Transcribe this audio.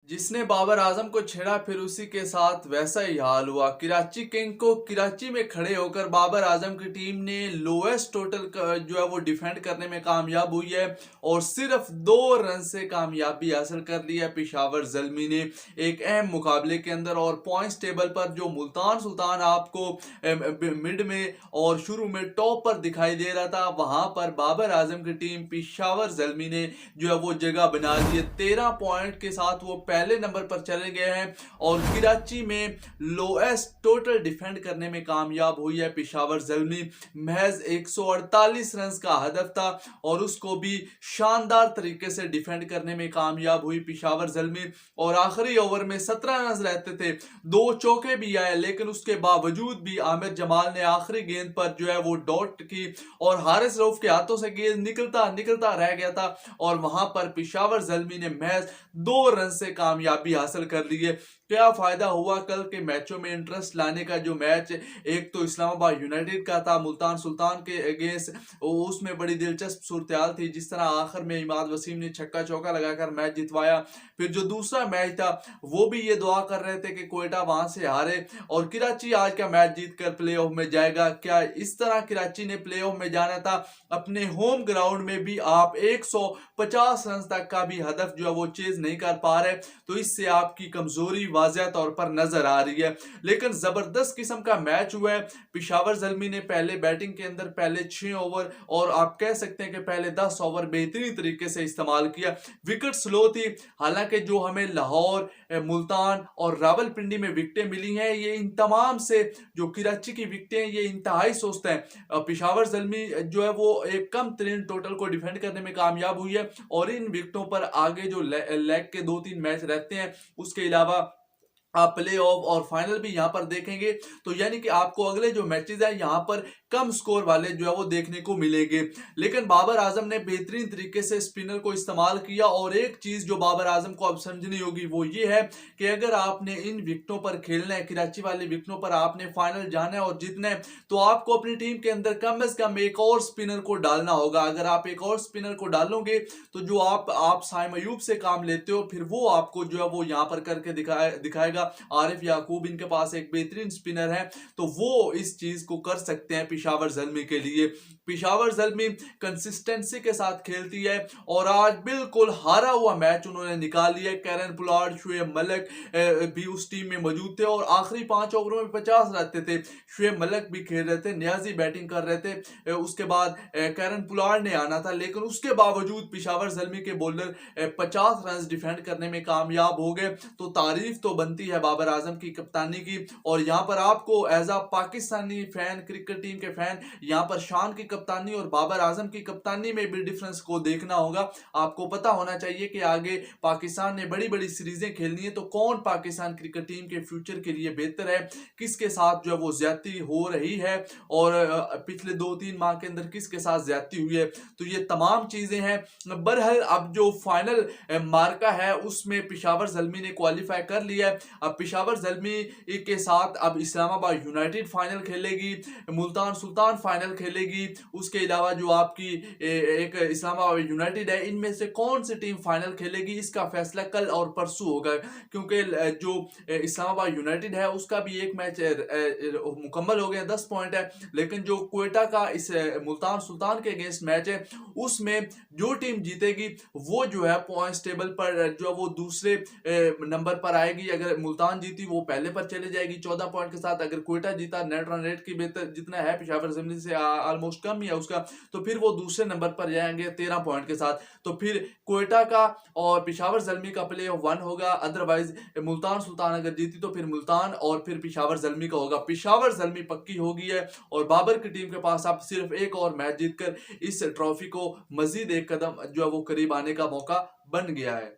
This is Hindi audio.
जिसने बाबर आजम को छेड़ा फिर उसी के साथ वैसा ही हाल हुआ। कराची किंग को कराची में खड़े होकर बाबर आजम की टीम ने लोएस्ट टोटल जो है वो डिफेंड करने में कामयाब हुई है और सिर्फ 2 रन से कामयाबी हासिल कर ली है पेशावर ज़ल्मी ने एक अहम मुकाबले के अंदर। और पॉइंट्स टेबल पर जो मुल्तान सुल्तान आपको मिड में और शुरू में टॉप पर दिखाई दे रहा था, वहां पर बाबर आजम की टीम पेशावर ज़ल्मी ने जो है वो जगह बना ली है। 13 पॉइंट के साथ वो पहले नंबर पर चले गए हैं और कराची में लोएस्ट टोटल डिफेंड करने में कामयाब हुई है पेशावर ज़ल्मी। महज 148 रन का हदफ था और उसको भी शानदार तरीके से डिफेंड करने में कामयाब हुई पेशावर ज़ल्मी। और आखिरी ओवर में 17 रन रहते थे, 2 चौके भी आए, लेकिन उसके बावजूद भी आमिर जमाल ने आखिरी गेंद पर जो है वो डॉट की और हारिस रऊफ के हाथों से गेंद निकलता निकलता रह गया था और वहां पर पेशावर ज़ल्मी ने महज 2 रन से कामयाबी हासिल कर ली है। क्या फायदा हुआ कल के मैचों में इंटरेस्ट लाने का। जो मैच एक तो इस्लामाबाद यूनाइटेड का था मुल्तान सुल्तान के अगेंस्ट, उसमें बड़ी दिलचस्प सूरत थी। जिस तरह आखिर में इमाद वसीम ने छक्का चौका लगाकर मैच जितवाया। फिर जो दूसरा मैच था वो भी ये दुआ कर रहे थे कि कोयटा वहां से हारे और कराची आज का मैच जीतकर प्लेऑफ में जाएगा। क्या इस तरह कराची ने प्लेऑफ में जाना था। अपने होम ग्राउंड में भी आप 150 रन तक का भी हदफ जो है वो चेज नहीं कर पा रहे, तो इससे आपकी कमजोरी वाज़ेह तौर पर नजर आ रही है। लेकिन जबरदस्त किस्म का मैच हुआ है। पेशावर ज़ल्मी ने पहले बैटिंग के अंदर पहले 6 ओवर और आप कह सकते हैं कि पहले 10 ओवर बेहतरीन तरीके से इस्तेमाल किया। विकेट स्लो थी, हालांकि जो हमें लाहौर, मुल्तान और रावलपिंडी में विकेटें मिली हैं, ये इन तमाम से जो कराची की विकेटें ये इंतहाई सुस्त हैं। पेशावर ज़ल्मी जो है वो एक कम तरीन टोटल को डिफेंड करने में कामयाब हुई है और इन विकेटों पर आगे जो लेग के 2-3 मैच रहते हैं, उसके अलावा आप प्ले ऑफ और फाइनल भी यहां पर देखेंगे, तो यानी कि आपको अगले जो मैचेस हैं यहां पर कम स्कोर वाले जो है वो देखने को मिलेंगे। लेकिन बाबर आजम ने बेहतरीन तरीके से स्पिनर को इस्तेमाल किया और एक चीज जो बाबर आजम को अब समझनी होगी वो ये है कि अगर आपने इन विकेटों पर खेलना है, कराची वाले विकेटों पर आपने फाइनल जाना है और जीतना है, तो आपको अपनी टीम के अंदर कम से कम एक और स्पिनर को डालना होगा। अगर आप एक और स्पिनर को डालोगे तो जो आप साइम अयूब से काम लेते हो, फिर वो आपको जो है वो यहां पर करके दिखाएगा। आरिफ याकूब इनके पास एक बेहतरीन स्पिनर है, तो वो इस चीज को कर सकते हैं पेशावर ज़ल्मी के लिए। पेशावर ज़ल्मी कंसिस्टेंसी के साथ खेलती है और आज बिल्कुल हारा हुआ मैच उन्होंने निकाल लिया। कैरन पोलार्ड, शुएब मलिक भी उस टीम में मौजूद थे और आखिरी 5 ओवरों में 50 रहते थे। शुएब मलिक भी खेल रहे थे, नियाजी बैटिंग कर रहे थे, उसके बाद कैरन पोलार्ड ने आना था, लेकिन उसके बावजूद पेशावर ज़ल्मी के बॉलर 50 रन डिफेंड करने में कामयाब हो गए। तो तारीफ तो बनती है बाबर आजम की कप्तानी की। और यहां पर आपको as a Pakistani fan, cricket team के फैन, यहां पर शान की कप्तानी और बाबर आजम की कप्तानी में भी डिफरेंस को देखना होगा। आपको पता होना चाहिए कि आगे पाकिस्तान ने बड़ी बड़ी सीरीजें खेलनी है, तो कौन पाकिस्तान क्रिकेट टीम के फ्यूचर के लिए बेहतर है, किसके साथ जो है वो ज्यादती हो रही है और पिछले 2-3 माह के अंदर किसके साथ ज्यादती हुई है। तो ये तमाम चीजें हैं। बहरहाल अब जो फाइनल मार्का है उसमें पेशावर ज़ल्मी ने क्वालिफाई कर लिया है। अब पेशावर ज़ल्मी के साथ अब इस्लामाबाद यूनाइटेड फाइनल खेलेगी, मुल्तान सुल्तान फाइनल खेलेगी, उसके अलावा जो आपकी एक इस्लामाबाद यूनाइटेड है, इनमें से कौन सी टीम फाइनल खेलेगी इसका फैसला कल और परसों होगा। क्योंकि जो इस्लामाबाद यूनाइटेड है उसका भी एक मैच मुकम्मल हो गया, 10 पॉइंट है, लेकिन जो क्वेटा का इस मुल्तान सुल्तान के अगेंस्ट मैच है उसमें जो टीम जीतेगी वो जो है पॉइंट्स टेबल पर जो वो दूसरे नंबर पर आएगी। अगर मुल्तान जीती वो पहले पर चले जाएगी 14 पॉइंट के साथ। अगर क्वेटा जीता, नेट रन रेट की बेहतर जितना है पेशावर ज़ल्मी से ऑलमोस्ट कम ही है उसका, तो फिर वो दूसरे नंबर पर जाएंगे 13 पॉइंट के साथ। तो फिर क्वेटा का और पेशावर ज़ल्मी का प्ले ऑफ 1 होगा। अदरवाइज मुल्तान सुल्तान अगर जीती तो फिर मुल्तान और फिर पेशावर ज़ल्मी का होगा। पेशावर ज़ल्मी पक्की हो गई है और बाबर की टीम के पास अब सिर्फ एक और मैच जीतकर इस ट्रॉफी को मजीद एक कदम जो है वो करीब आने का मौका बन गया है।